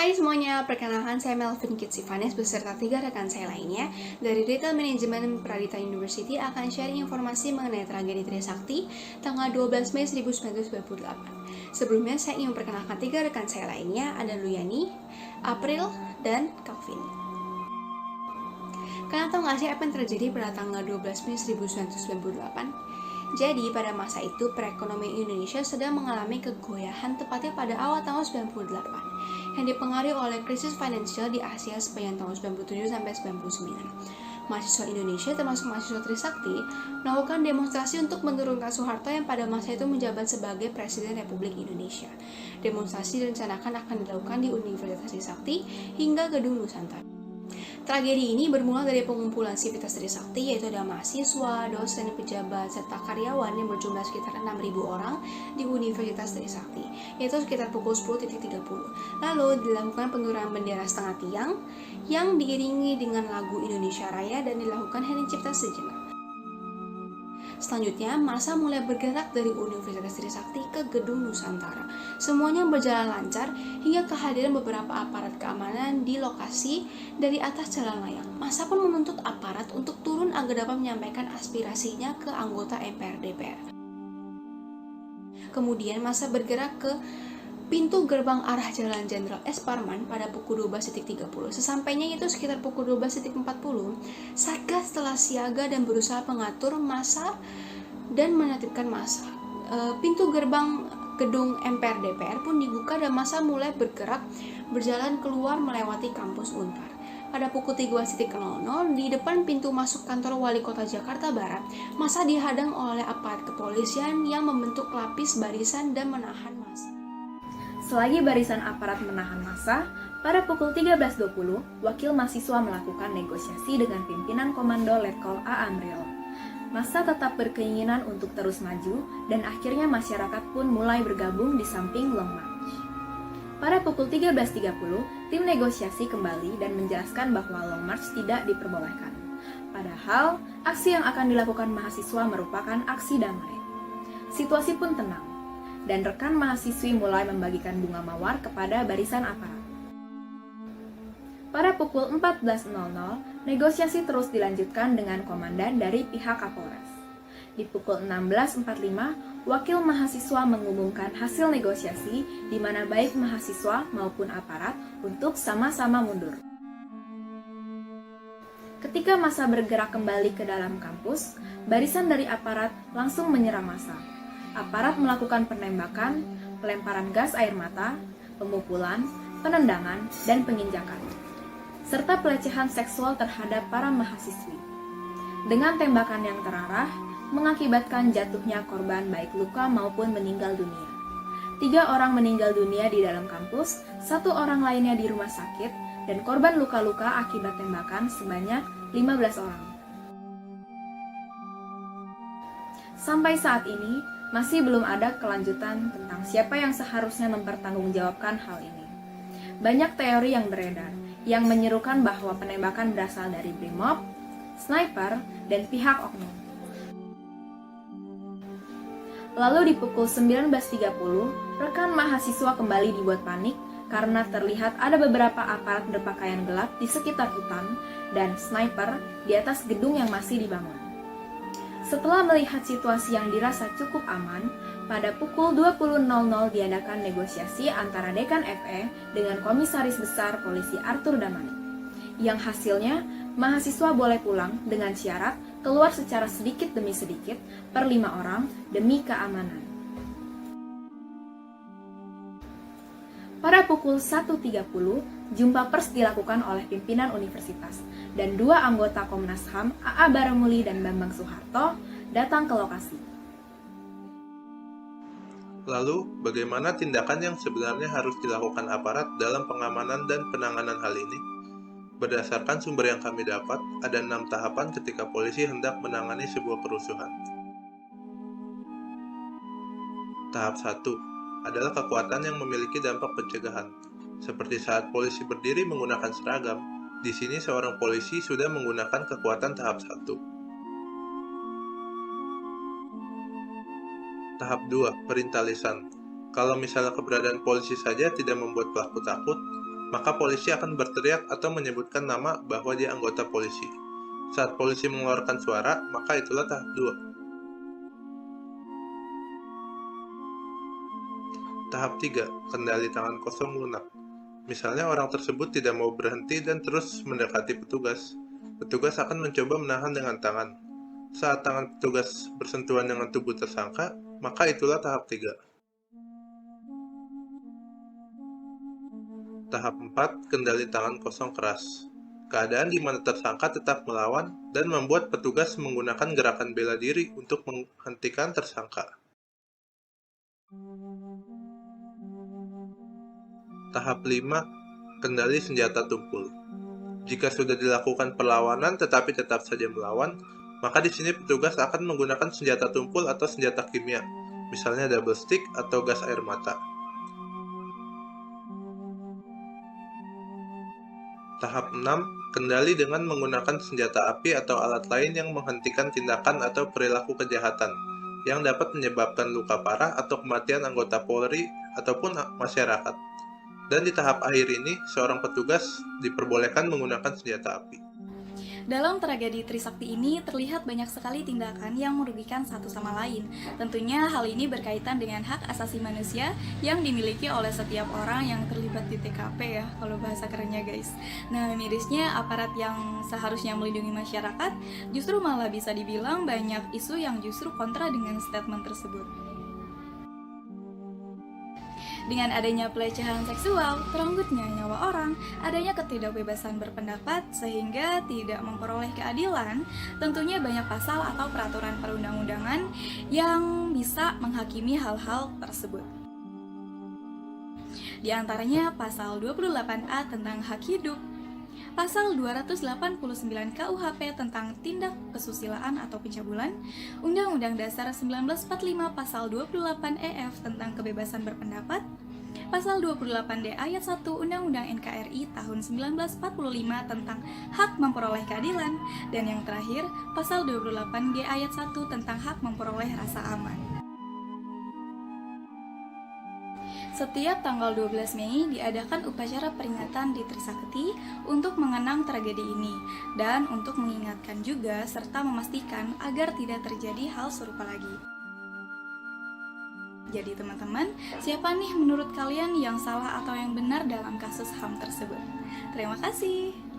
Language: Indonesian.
Hai semuanya, perkenalkan saya Melvin Kitsivanes beserta 3 rekan saya lainnya dari Retail Management Pradita University akan sharing informasi mengenai tragedi Trisakti tanggal 12 Mei 1998. Sebelumnya saya ingin memperkenalkan 3 rekan saya lainnya, ada Luyani, April, dan Calvin. Kalian tahu nggak sih apa yang terjadi pada tanggal 12 Mei 1998? Jadi pada masa itu perekonomian Indonesia sedang mengalami kegoyahan tepatnya pada awal tahun 98 yang dipengaruhi oleh krisis finansial di Asia sepanjang tahun 97 sampai 99. Mahasiswa Indonesia termasuk mahasiswa Trisakti melakukan demonstrasi untuk menurunkan Soeharto yang pada masa itu menjabat sebagai Presiden Republik Indonesia. Demonstrasi direncanakan akan dilakukan di Universitas Trisakti hingga Gedung Nusantara. Tragedi ini bermula dari pengumpulan sivitas Trisakti, yaitu ada mahasiswa, dosen, pejabat, serta karyawan yang berjumlah sekitar 6.000 orang di Universitas Trisakti, yaitu sekitar pukul 10.30. Lalu dilakukan penurunan bendera setengah tiang yang diiringi dengan lagu Indonesia Raya dan dilakukan hening cipta sejenak. Selanjutnya, massa mulai bergerak dari Universitas Trisakti ke Gedung Nusantara. Semuanya berjalan lancar hingga kehadiran beberapa aparat keamanan di lokasi dari atas jalan layang. Massa pun menuntut aparat untuk turun agar dapat menyampaikan aspirasinya ke anggota MPR DPR. Kemudian massa bergerak ke pintu gerbang arah Jalan Jenderal S. Parman pada pukul 12.30. Sesampainya itu sekitar pukul 12.40, Satgas telah siaga dan berusaha mengatur massa dan menertibkan massa. Pintu gerbang gedung MPR DPR pun dibuka dan massa mulai bergerak berjalan keluar melewati kampus Unpar. Pada pukul 13.00 di depan pintu masuk kantor Wali Kota Jakarta Barat, massa dihadang oleh aparat kepolisian yang membentuk lapis barisan dan menahan massa. Selagi barisan aparat menahan massa, pada pukul 13.20, wakil mahasiswa melakukan negosiasi dengan pimpinan Komando Letkol A. Amril. Massa tetap berkeinginan untuk terus maju, dan akhirnya masyarakat pun mulai bergabung di samping Long March. Pada pukul 13.30, tim negosiasi kembali dan menjelaskan bahwa Long March tidak diperbolehkan. Padahal, aksi yang akan dilakukan mahasiswa merupakan aksi damai. Situasi pun tenang, dan rekan mahasiswi mulai membagikan bunga mawar kepada barisan aparat. Pada pukul 14.00, negosiasi terus dilanjutkan dengan komandan dari pihak Kapolres. Di pukul 16.45, wakil mahasiswa mengumumkan hasil negosiasi di mana baik mahasiswa maupun aparat untuk sama-sama mundur. Ketika massa bergerak kembali ke dalam kampus, barisan dari aparat langsung menyerang massa. Aparat melakukan penembakan, pelemparan gas air mata, pemukulan, penendangan, dan penginjakan, serta pelecehan seksual terhadap para mahasiswi. Dengan tembakan yang terarah, mengakibatkan jatuhnya korban baik luka maupun meninggal dunia. 3 orang meninggal dunia di dalam kampus, 1 orang lainnya di rumah sakit, dan korban luka-luka akibat tembakan sebanyak 15 orang. Sampai saat ini, masih belum ada kelanjutan tentang siapa yang seharusnya mempertanggungjawabkan hal ini. Banyak teori yang beredar, yang menyerukan bahwa penembakan berasal dari Brimob, sniper, dan pihak oknum. Lalu di pukul 19.30, rekan mahasiswa kembali dibuat panik karena terlihat ada beberapa aparat berpakaian gelap di sekitar hutan dan sniper di atas gedung yang masih dibangun. Setelah melihat situasi yang dirasa cukup aman, pada pukul 20.00 diadakan negosiasi antara Dekan FE dengan Komisaris Besar Polisi Arthur Damanik, yang hasilnya mahasiswa boleh pulang dengan syarat keluar secara sedikit demi sedikit per 5 orang demi keamanan. Pada pukul 1.30, jumpa pers dilakukan oleh pimpinan universitas, dan 2 anggota Komnas HAM, AA Baramuli dan Bambang Soeharto, datang ke lokasi. Lalu, bagaimana tindakan yang sebenarnya harus dilakukan aparat dalam pengamanan dan penanganan hal ini? Berdasarkan sumber yang kami dapat, ada 6 tahapan ketika polisi hendak menangani sebuah kerusuhan. Tahap 1 adalah kekuatan yang memiliki dampak pencegahan. Seperti saat polisi berdiri menggunakan seragam, di sini seorang polisi sudah menggunakan kekuatan tahap 1. Tahap 2, perintah lisan. Kalau misalnya keberadaan polisi saja tidak membuat pelaku takut, maka polisi akan berteriak atau menyebutkan nama bahwa dia anggota polisi. Saat polisi mengeluarkan suara, maka itulah tahap 2. Tahap 3, kendali tangan kosong lunak. Misalnya orang tersebut tidak mau berhenti dan terus mendekati petugas. Petugas akan mencoba menahan dengan tangan. Saat tangan petugas bersentuhan dengan tubuh tersangka, maka itulah tahap 3. Tahap 4, kendali tangan kosong keras. Keadaan di mana tersangka tetap melawan dan membuat petugas menggunakan gerakan bela diri untuk menghentikan tersangka. Tahap 5, kendali senjata tumpul. Jika sudah dilakukan perlawanan tetapi tetap saja melawan, maka di sini petugas akan menggunakan senjata tumpul atau senjata kimia, misalnya double stick atau gas air mata. Tahap 6, kendali dengan menggunakan senjata api atau alat lain yang menghentikan tindakan atau perilaku kejahatan yang dapat menyebabkan luka parah atau kematian anggota Polri ataupun masyarakat. Dan di tahap akhir ini, seorang petugas diperbolehkan menggunakan senjata api. Dalam tragedi Trisakti ini terlihat banyak sekali tindakan yang merugikan satu sama lain. Tentunya hal ini berkaitan dengan hak asasi manusia yang dimiliki oleh setiap orang yang terlibat di TKP ya, kalau bahasa kerennya guys. Nah, mirisnya aparat yang seharusnya melindungi masyarakat justru malah bisa dibilang banyak isu yang justru kontra dengan statement tersebut. Dengan adanya pelecehan seksual, terenggutnya nyawa orang, adanya ketidakbebasan berpendapat sehingga tidak memperoleh keadilan, tentunya banyak pasal atau peraturan perundang-undangan yang bisa menghakimi hal-hal tersebut. Di antaranya pasal 28A tentang hak hidup, Pasal 289 KUHP tentang tindak kesusilaan atau pencabulan, Undang-Undang Dasar 1945 Pasal 28 EF tentang kebebasan berpendapat, Pasal 28D ayat 1 Undang-Undang NKRI tahun 1945 tentang hak memperoleh keadilan, dan yang terakhir Pasal 28G ayat 1 tentang hak memperoleh rasa aman. Setiap tanggal 12 Mei diadakan upacara peringatan di Trisakti untuk mengenang tragedi ini dan untuk mengingatkan juga serta memastikan agar tidak terjadi hal serupa lagi. Jadi teman-teman, siapa nih menurut kalian yang salah atau yang benar dalam kasus HAM tersebut? Terima kasih.